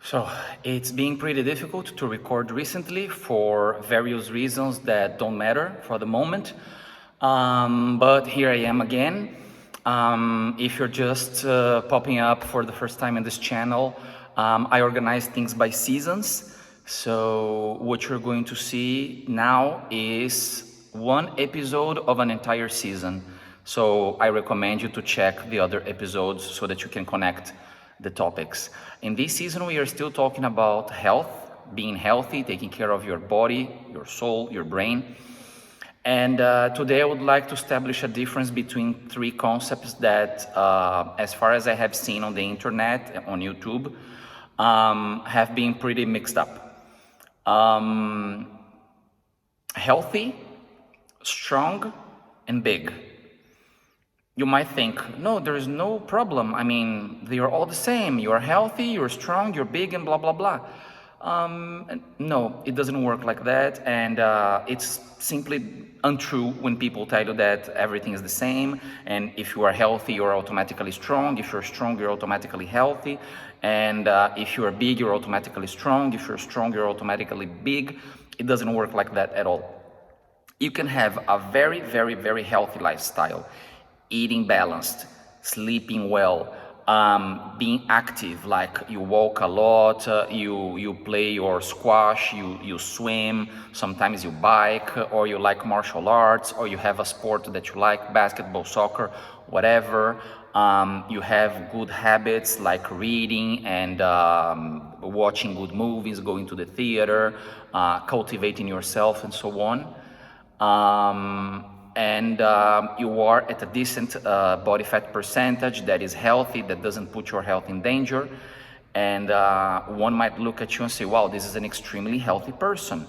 So it's been pretty difficult to record recently for various reasons that don't matter for the moment. But here I am again. If you're just popping up for the first time in this channel, I organize things by seasons. So what you're going to see now is one episode of an entire season. So I recommend you to check the other episodes so that you can connect the topics. In this season, we are still talking about health, being healthy, taking care of your body, your soul, your brain. And today I would like to establish a difference between three concepts that, as far as I have seen on the internet, on YouTube, have been pretty mixed up. Healthy, strong, and big. You might think, no, there is no problem. I mean, they are all the same. You are healthy, you're strong, you're big, and blah, blah, blah. No, it doesn't work like that. And it's simply untrue when people tell you that everything is the same. And if you are healthy, you're automatically strong. If you're strong, you're automatically healthy. And if you are big, you're automatically strong. If you're strong, you're automatically big. It doesn't work like that at all. You can have a very, very, very healthy lifestyle, eating balanced, sleeping well, being active, like you walk a lot, you play your squash, you swim, sometimes you bike, or you like martial arts, or you have a sport that you like, basketball, soccer, whatever. You have good habits like reading and watching good movies, going to the theater, cultivating yourself, and so on. And you are at a decent body fat percentage that is healthy, that doesn't put your health in danger. And one might look at you and say, wow, this is an extremely healthy person.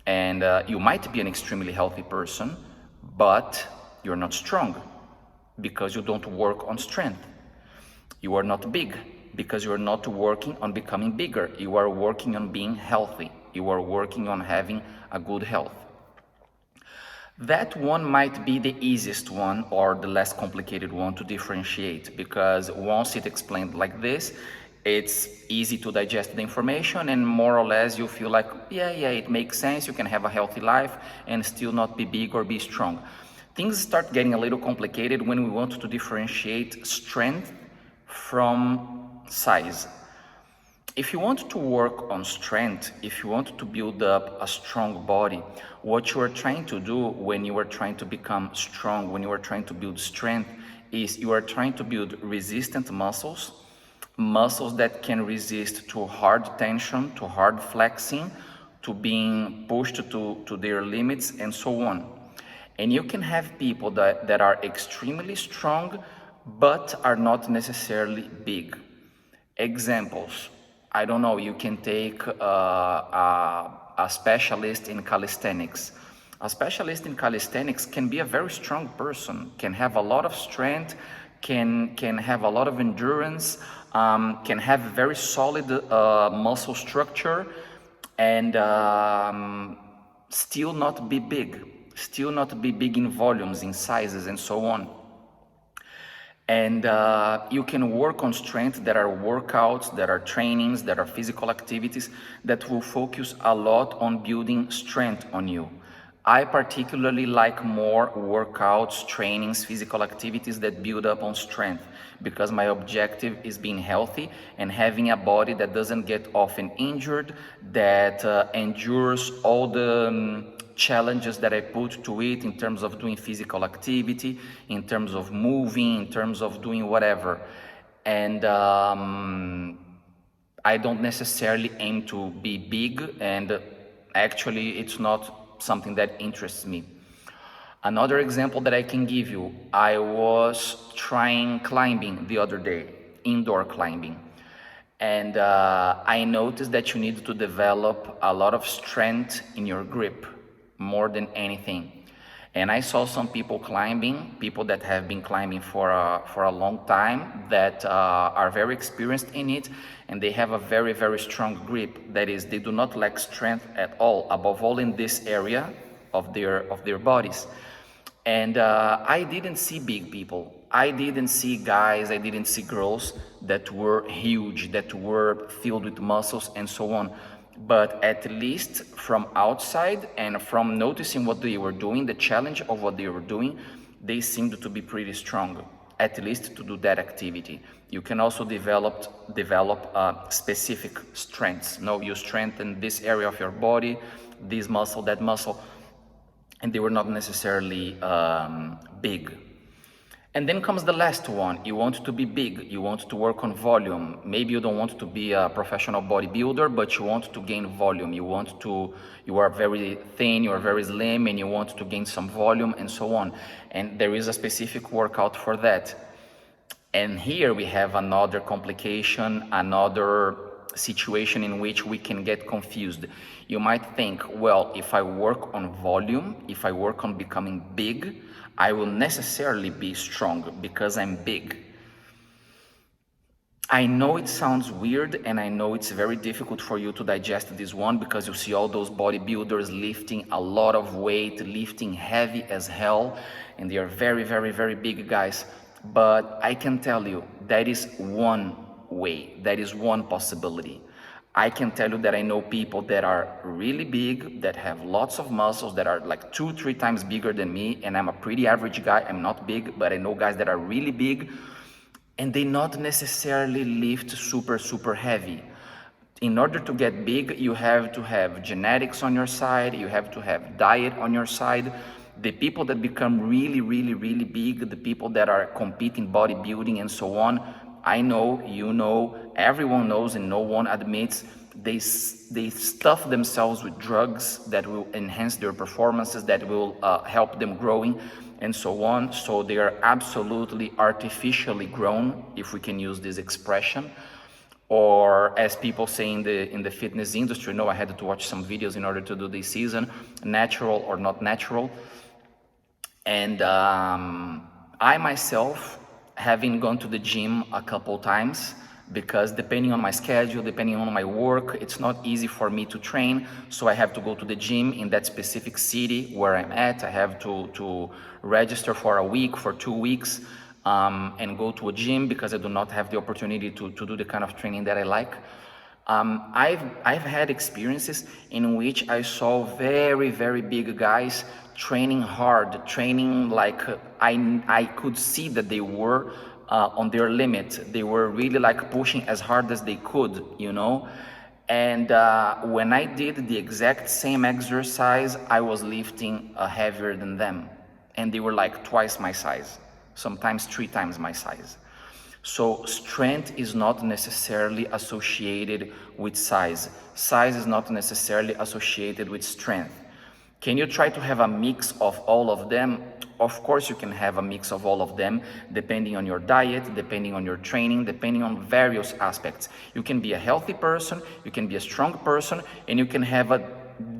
And you might be an extremely healthy person, but you're not strong because you don't work on strength. You are not big because you are not working on becoming bigger. You are working on being healthy. You are working on having a good health. That one might be the easiest one or the less complicated one to differentiate, because once it's explained like this, it's easy to digest the information and more or less you feel like, yeah, it makes sense. You can have a healthy life and still not be big or be strong. Things start getting a little complicated when we want to differentiate strength from size. If you want to work on strength, if you want to build up a strong body, what you are trying to do when you are trying to become strong, when you are trying to build strength, is you are trying to build resistant muscles, muscles that can resist to hard tension, to hard flexing, to being pushed to their limits, and so on. And you can have people that are extremely strong, but are not necessarily big. Examples. I don't know, you can take a specialist in calisthenics. A specialist in calisthenics can be a very strong person, can have a lot of strength, can have a lot of endurance, can have very solid muscle structure, and still not be big in volumes, in sizes, and so on. And you can work on strength. There are workouts, there are trainings, there are physical activities that will focus a lot on building strength on you. I particularly like more workouts, trainings, physical activities that build up on strength, because my objective is being healthy and having a body that doesn't get often injured, that endures all the challenges that I put to it in terms of doing physical activity, in terms of moving, in terms of doing whatever. And I don't necessarily aim to be big, and actually it's not something that interests me. Another example that I can give you, I was trying climbing the other day, indoor climbing. And I noticed that you need to develop a lot of strength in your grip, more than anything. And I saw some people climbing, people that have been climbing for a long time, that are very experienced in it, and they have a very, very strong grip. That is, they do not lack strength at all, above all in this area of their bodies. And I didn't see big people. I didn't see guys, I didn't see girls that were huge, that were filled with muscles and so on. But at least from outside and from noticing what they were doing, the challenge of what they were doing, they seemed to be pretty strong, at least to do that activity. You can also develop specific strengths. No, you strengthen this area of your body, this muscle, that muscle, and they were not necessarily big. And then comes the last one. You want to be big, you want to work on volume. Maybe you don't want to be a professional bodybuilder, but you want to gain volume. You are very thin, you are very slim, and you want to gain some volume and so on. And there is a specific workout for that. And here we have another complication, another situation in which we can get confused. You might think, well, if I work on volume, if I work on becoming big, I will necessarily be strong because I'm big. I know it sounds weird, and I know it's very difficult for you to digest this one because you see all those bodybuilders lifting a lot of weight, lifting heavy as hell, and they are very, very, very big guys. But I can tell you, that is one way, that is one possibility. I can tell you that I know people that are really big, that have lots of muscles, that are like 2-3 times bigger than me, and I'm a pretty average guy. I'm not big, but I know guys that are really big, and they not necessarily lift super, super heavy. In order to get big, you have to have genetics on your side, you have to have diet on your side. The people that become really, really, really big, the people that are competing bodybuilding and so on, I know, you know, everyone knows and no one admits, they stuff themselves with drugs that will enhance their performances, that will help them growing and so on. So they are absolutely artificially grown, if we can use this expression. Or as people say in the fitness industry, no, I had to watch some videos in order to do this season, natural or not natural. And I myself, having gone to the gym a couple times, because depending on my schedule, depending on my work, it's not easy for me to train. So I have to go to the gym in that specific city where I'm at. I have to register for a week, for 2 weeks, and go to a gym because I do not have the opportunity to do the kind of training that I like. I've had experiences in which I saw very, very big guys training hard, training like I could see that they were on their limit. They were really like pushing as hard as they could, you know. And when I did the exact same exercise, I was lifting heavier than them, and they were like twice my size, sometimes 3 times my size. So strength is not necessarily associated with size. Size is not necessarily associated with strength. Can you try to have a mix of all of them? Of course you can have a mix of all of them, depending on your diet, depending on your training, depending on various aspects. You can be a healthy person, you can be a strong person, and you can have a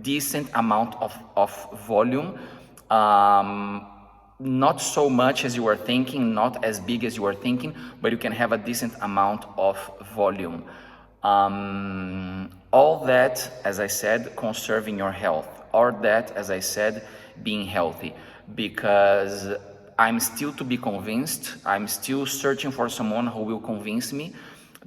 decent amount of volume. Not so much as you are thinking, not as big as you are thinking, but you can have a decent amount of volume. All that, as I said, conserving your health. All that, as I said, being healthy. Because I'm still to be convinced, I'm still searching for someone who will convince me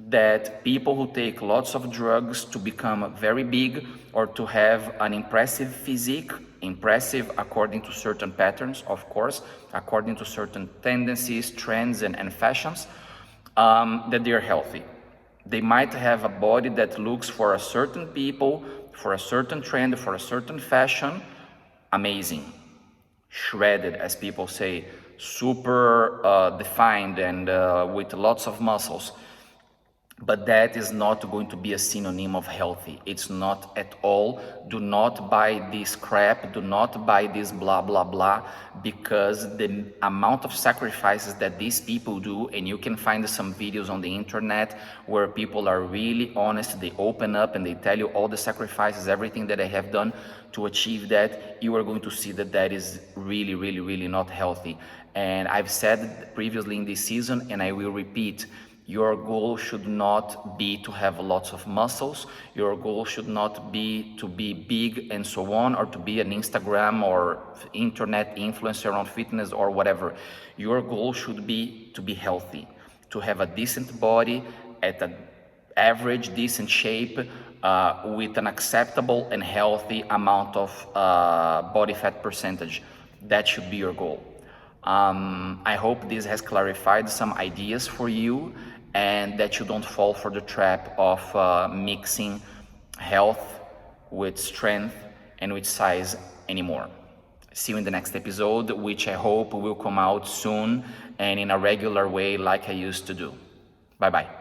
that people who take lots of drugs to become very big or to have an impressive physique, impressive according to certain patterns, of course, according to certain tendencies, trends, and fashions, that they are healthy. They might have a body that looks for a certain people, for a certain trend, for a certain fashion, amazing, shredded, as people say, super defined and with lots of muscles. But that is not going to be a synonym of healthy. It's not at all. Do not buy this crap, do not buy this blah, blah, blah, because the amount of sacrifices that these people do, and you can find some videos on the internet where people are really honest, they open up and they tell you all the sacrifices, everything that they have done to achieve that, you are going to see that that is really, really, really not healthy. And I've said previously in this season, and I will repeat, Your goal should not be to have lots of muscles. Your goal should not be to be big and so on, or to be an Instagram or internet influencer on fitness or whatever. Your goal should be to be healthy, to have a decent body at an average, decent shape, with an acceptable and healthy amount of body fat percentage. That should be your goal. I hope this has clarified some ideas for you, and that you don't fall for the trap of mixing health with strength and with size anymore. See you in the next episode, which I hope will come out soon and in a regular way like I used to do. Bye bye.